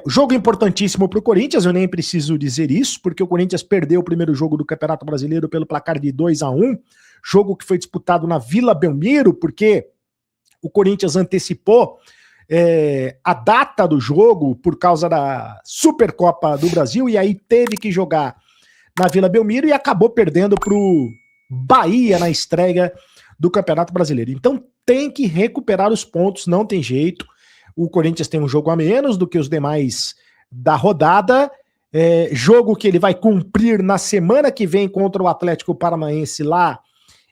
Jogo importantíssimo para o Corinthians, eu nem preciso dizer isso, porque o Corinthians perdeu o primeiro jogo do Campeonato Brasileiro pelo placar de 2-1, jogo que foi disputado na Vila Belmiro, porque o Corinthians antecipou a data do jogo por causa da Supercopa do Brasil, e aí teve que jogar na Vila Belmiro e acabou perdendo para o Bahia na estreia do Campeonato Brasileiro. Então tem que recuperar os pontos, não tem jeito. O Corinthians tem um jogo a menos do que os demais da rodada, jogo que ele vai cumprir na semana que vem contra o Atlético Paranaense lá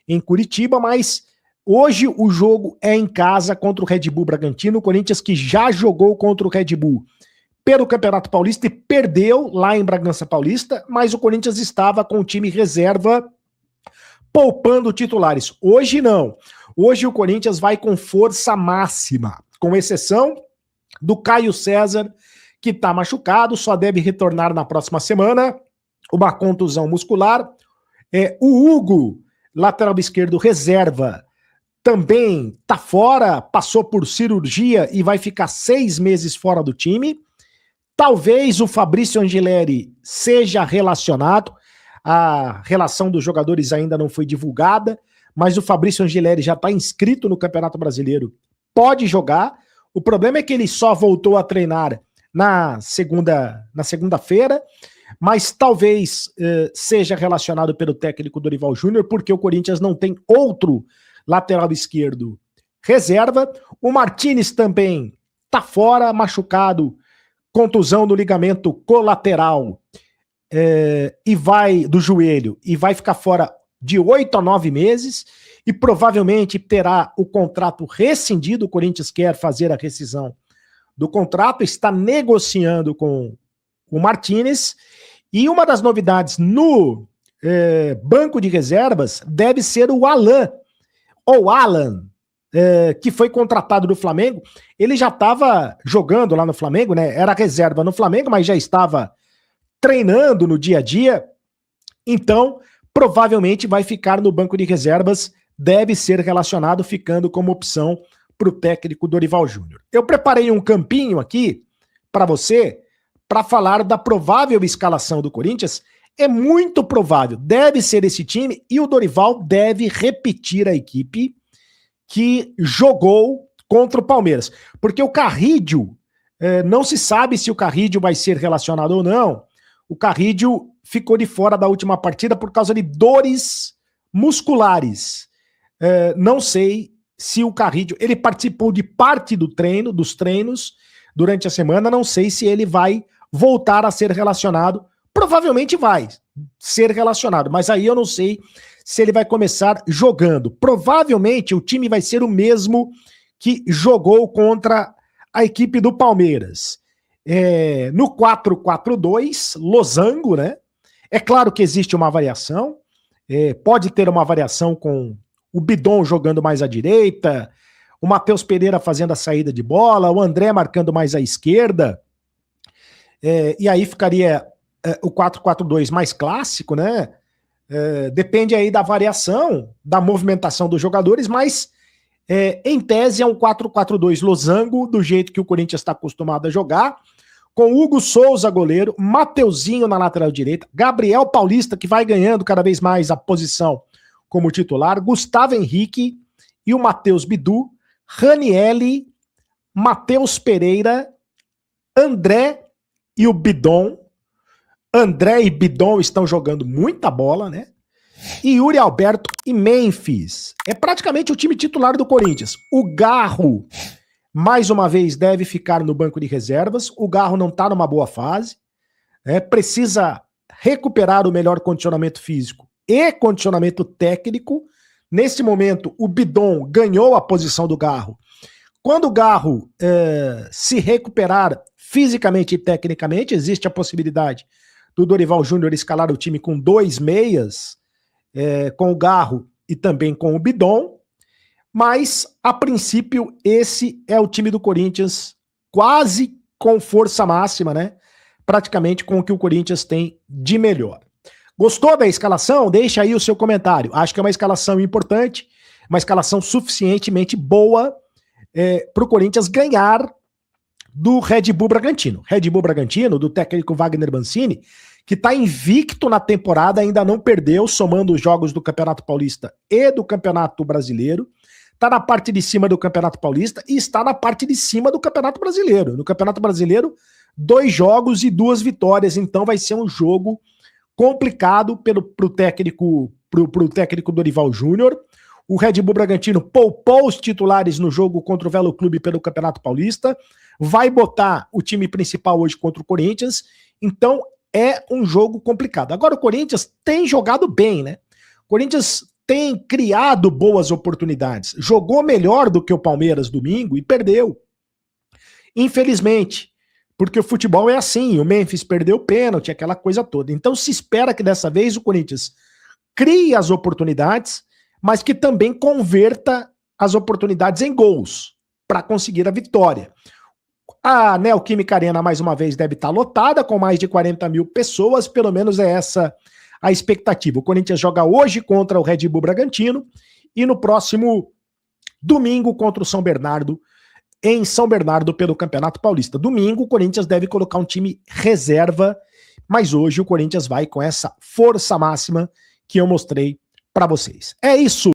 em Curitiba, mas hoje o jogo é em casa contra o Red Bull Bragantino, o Corinthians que já jogou contra o Red Bull pelo Campeonato Paulista e perdeu lá em Bragança Paulista, mas o Corinthians estava com o time reserva poupando titulares. Hoje não. Hoje o Corinthians vai com força máxima, com exceção do Caio César, que está machucado, só deve retornar na próxima semana, uma contusão muscular. O Hugo, lateral esquerdo reserva, também está fora, passou por cirurgia e vai ficar 6 meses fora do time. Talvez o Fabrício Angileri seja relacionado, a relação dos jogadores ainda não foi divulgada, mas o Fabrício Angileri já está inscrito no Campeonato Brasileiro, pode jogar. O problema é que ele só voltou a treinar na segunda-feira, mas talvez seja relacionado pelo técnico Dorival Júnior, porque o Corinthians não tem outro lateral esquerdo reserva. O Martínez também está fora, machucado, contusão do ligamento colateral do joelho, e vai ficar fora de 8 a 9 meses, e provavelmente terá o contrato rescindido. O Corinthians quer fazer a rescisão do contrato, está negociando com o Martínez, e uma das novidades no banco de reservas deve ser o Alan, que foi contratado do Flamengo. Ele já estava jogando lá no Flamengo, né? Era reserva no Flamengo, mas já estava treinando no dia a dia, então provavelmente vai ficar no banco de reservas, deve ser relacionado, ficando como opção para o técnico Dorival Júnior. Eu preparei um campinho aqui para você, para falar da provável escalação do Corinthians. É muito provável, deve ser esse time, e o Dorival deve repetir a equipe que jogou contra o Palmeiras, porque o Carrídio, não se sabe se o Carrídio vai ser relacionado ou não. O Carrídio ficou de fora da última partida por causa de dores musculares. Não sei se o Carrídio, ele participou de parte dos treinos durante a semana, não sei se ele vai voltar a ser relacionado. Provavelmente vai ser relacionado, mas aí eu não sei se ele vai começar jogando. Provavelmente o time vai ser o mesmo que jogou contra a equipe do Palmeiras. No 4-4-2, losango, né? É claro que existe uma variação, pode ter uma variação com o Bidon jogando mais à direita, o Matheus Pereira fazendo a saída de bola, o André marcando mais à esquerda, e aí ficaria o 4-4-2 mais clássico, né? Depende aí da variação, da movimentação dos jogadores, mas em tese é um 4-4-2 losango, do jeito que o Corinthians está acostumado a jogar, com Hugo Souza, goleiro, Mateuzinho na lateral direita, Gabriel Paulista, que vai ganhando cada vez mais a posição como titular, Gustavo Henrique e o Matheus Bidu, Ranielli, Matheus Pereira, André e o Bidon. André e Bidon estão jogando muita bola, né? E Yuri Alberto e Memphis. É praticamente o time titular do Corinthians. O Garro, mais uma vez, deve ficar no banco de reservas. O Garro não está numa boa fase, precisa recuperar o melhor condicionamento físico e condicionamento técnico. Nesse momento, o Bidon ganhou a posição do Garro. Quando o Garro se recuperar fisicamente e tecnicamente, existe a possibilidade do Dorival Júnior escalar o time com 2 meias, com o Garro e também com o Bidon. Mas, a princípio, esse é o time do Corinthians, quase com força máxima, né? Praticamente com o que o Corinthians tem de melhor. Gostou da escalação? Deixa aí o seu comentário. Acho que é uma escalação importante, uma escalação suficientemente boa para o Corinthians ganhar do Red Bull Bragantino. Red Bull Bragantino, do técnico Wagner Mancini, que está invicto na temporada, ainda não perdeu, somando os jogos do Campeonato Paulista e do Campeonato Brasileiro. Está na parte de cima do Campeonato Paulista e está na parte de cima do Campeonato Brasileiro. No Campeonato Brasileiro, 2 jogos e 2 vitórias, então vai ser um jogo complicado pro técnico Dorival Júnior. O Red Bull Bragantino poupou os titulares no jogo contra o Velo Clube pelo Campeonato Paulista, vai botar o time principal hoje contra o Corinthians, então é um jogo complicado. Agora o Corinthians tem jogado bem, né? O Corinthians tem criado boas oportunidades, jogou melhor do que o Palmeiras domingo e perdeu. Infelizmente, porque o futebol é assim, o Memphis perdeu o pênalti, aquela coisa toda. Então se espera que dessa vez o Corinthians crie as oportunidades, mas que também converta as oportunidades em gols para conseguir a vitória. A Neoquímica Arena, mais uma vez, deve estar lotada, com mais de 40 mil pessoas, pelo menos é essa a expectativa. O Corinthians joga hoje contra o Red Bull Bragantino e no próximo domingo contra o São Bernardo, em São Bernardo, pelo Campeonato Paulista. Domingo, o Corinthians deve colocar um time reserva, mas hoje o Corinthians vai com essa força máxima que eu mostrei para vocês. É isso!